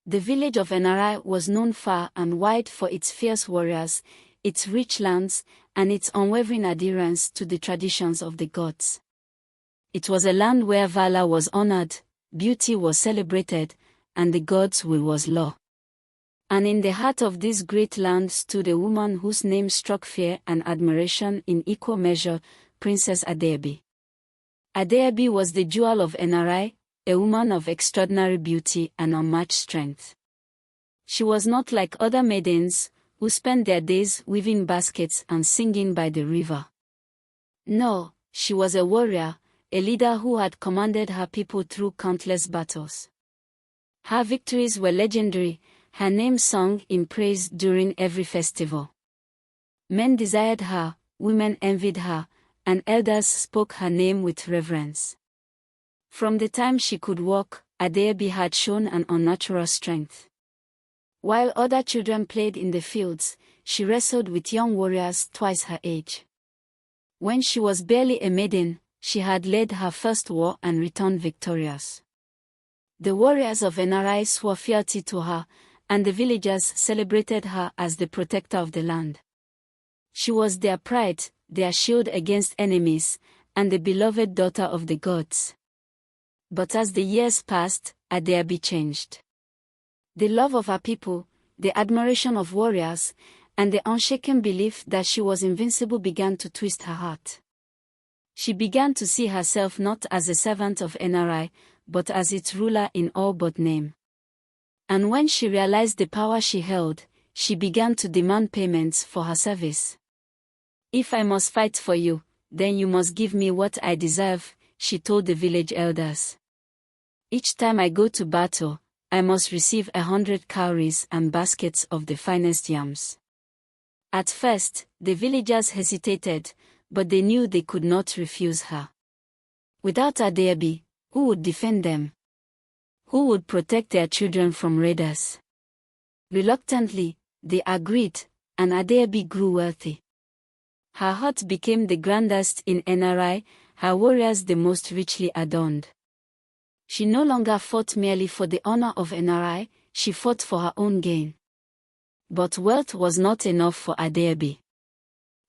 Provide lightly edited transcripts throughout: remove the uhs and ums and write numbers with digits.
The village of Enari was known far and wide for its fierce warriors, its rich lands, and its unwavering adherence to the traditions of the gods. It was a land where valor was honored, beauty was celebrated, and the gods' will was law. And in the heart of this great land stood a woman whose name struck fear and admiration in equal measure, Princess Adaobi. Adaobi was the jewel of Enari, a woman of extraordinary beauty and unmatched strength. She was not like other maidens, who spent their days weaving baskets and singing by the river. No, she was a warrior, a leader who had commanded her people through countless battles. Her victories were legendary, her name sung in praise during every festival. Men desired her, women envied her, and elders spoke her name with reverence. From the time she could walk, Adaobi had shown an unnatural strength. While other children played in the fields, she wrestled with young warriors twice her age. When she was barely a maiden, she had led her first war and returned victorious. The warriors of Enari swore fealty to her, and the villagers celebrated her as the protector of the land. She was their pride, their shield against enemies, and the beloved daughter of the gods. But as the years passed, Adaobi changed. The love of her people, the admiration of warriors, and the unshaken belief that she was invincible began to twist her heart. She began to see herself not as a servant of Enari, but as its ruler in all but name. And when she realized the power she held, she began to demand payments for her service. "If I must fight for you, then you must give me what I deserve," she told the village elders. "Each time I go to battle, I must receive 100 cowries and baskets of the finest yams." At first, the villagers hesitated, but they knew they could not refuse her. Without Adaobi, who would defend them? Who would protect their children from raiders? Reluctantly, they agreed, and Adaobi grew wealthy. Her hut became the grandest in Enari, her warriors the most richly adorned. She no longer fought merely for the honor of Enari, she fought for her own gain. But wealth was not enough for Adaobi.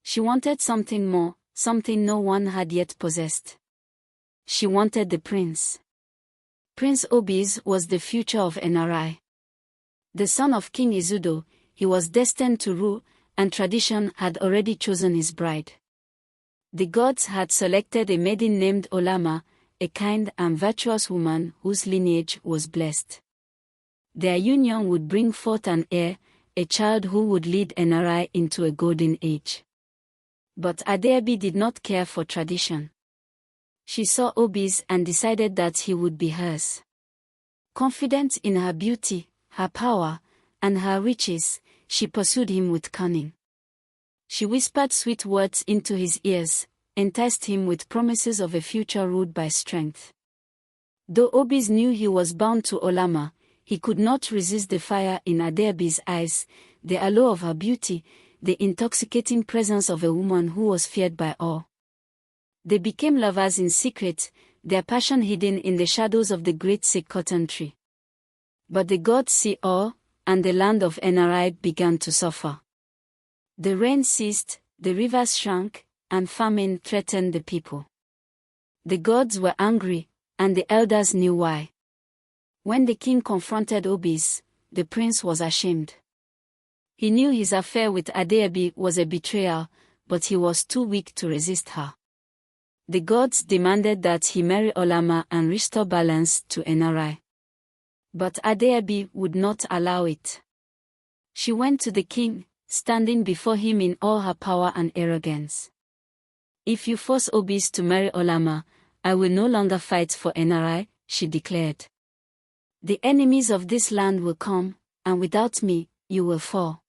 She wanted something more, something no one had yet possessed. She wanted the prince. Prince Obieze was the future of Enari. The son of King Izudo, he was destined to rule, and tradition had already chosen his bride. The gods had selected a maiden named Olama, a kind and virtuous woman whose lineage was blessed. Their union would bring forth an heir, a child who would lead Enari into a golden age. But Adaobi did not care for tradition. She saw Obieze and decided that he would be hers. Confident in her beauty, her power, and her riches, she pursued him with cunning. She whispered sweet words into his ears, enticed him with promises of a future ruled by strength. Though Obieze knew he was bound to Olama, he could not resist the fire in Adaobi's eyes, the allure of her beauty, the intoxicating presence of a woman who was feared by all. They became lovers in secret, their passion hidden in the shadows of the great silk cotton tree. But the gods see all, and the land of Enari began to suffer. The rain ceased, the rivers shrank, and famine threatened the people. The gods were angry, and the elders knew why. When the king confronted Obieze, the prince was ashamed. He knew his affair with Adaobi was a betrayal, but he was too weak to resist her. The gods demanded that he marry Olama and restore balance to Enari. But Adaobi would not allow it. She went to the king, standing before him in all her power and arrogance. "If you force Obieze to marry Olama, I will no longer fight for Enari," she declared. "The enemies of this land will come, and without me, you will fall."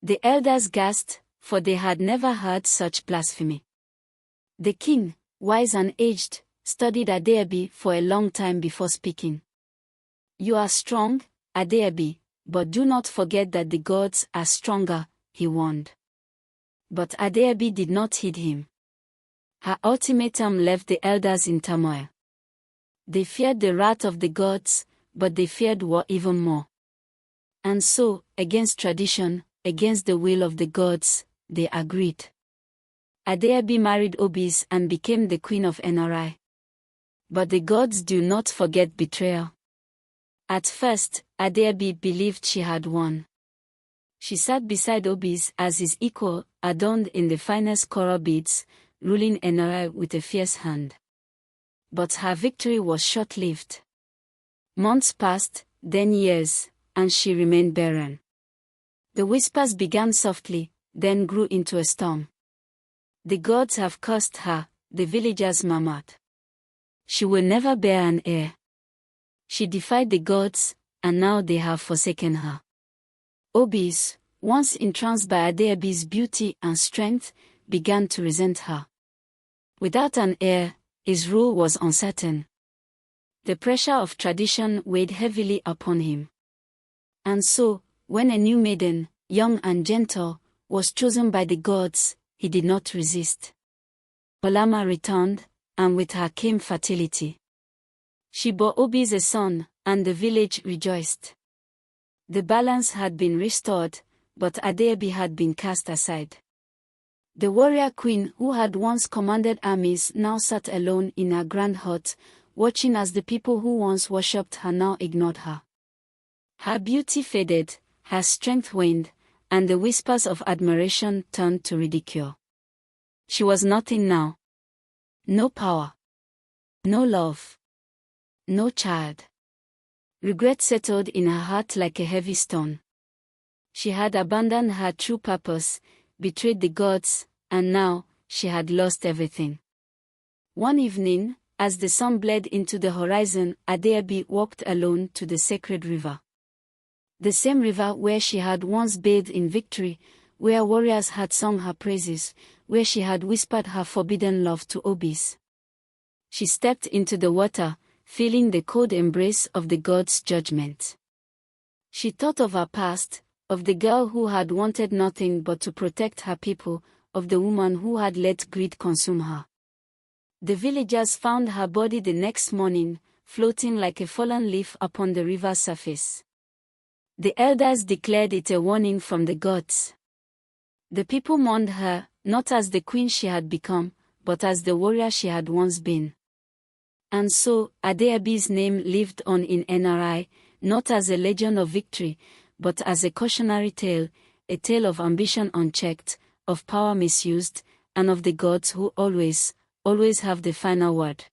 The elders gasped, for they had never heard such blasphemy. The king, wise and aged, studied Adaobi for a long time before speaking. "You are strong, Adaobi, but do not forget that the gods are stronger," he warned. But Adaobi did not heed him. Her ultimatum left the elders in turmoil. They feared the wrath of the gods, but they feared war even more. And so, against tradition, against the will of the gods, they agreed. Adaobi married Obieze and became the queen of Nri. But the gods do not forget betrayal. At first, Adaobi believed she had won. She sat beside Obieze as his equal, adorned in the finest coral beads, ruling Nri with a fierce hand. But her victory was short-lived. Months passed, then years, and she remained barren. The whispers began softly, then grew into a storm. The gods have cursed her, the villagers murmured. She will never bear an heir. She defied the gods, and now they have forsaken her. Obieze, once entranced by Adaobi's beauty and strength, began to resent her. Without an heir, his rule was uncertain. The pressure of tradition weighed heavily upon him. And so, when a new maiden, young and gentle, was chosen by the gods, he did not resist. Olama returned, and with her came fertility. She bore Obieze a son, and the village rejoiced. The balance had been restored, but Adaobi had been cast aside. The warrior queen who had once commanded armies now sat alone in her grand hut, watching as the people who once worshipped her now ignored her. Her beauty faded, her strength waned, and the whispers of admiration turned to ridicule. She was nothing now. No power. No love. No child. Regret settled in her heart like a heavy stone. She had abandoned her true purpose, betrayed the gods, and now, she had lost everything. One evening, as the sun bled into the horizon, Adaobi walked alone to the sacred river. The same river where she had once bathed in victory, where warriors had sung her praises, where she had whispered her forbidden love to Obieze. She stepped into the water, feeling the cold embrace of the gods' judgment. She thought of her past, of the girl who had wanted nothing but to protect her people, of the woman who had let greed consume her. The villagers found her body the next morning, floating like a fallen leaf upon the river's surface. The elders declared it a warning from the gods. The people mourned her, not as the queen she had become, but as the warrior she had once been. And so, Adaobi's name lived on in Nri, not as a legend of victory, but as a cautionary tale, a tale of ambition unchecked, of power misused, and of the gods who always have the final word.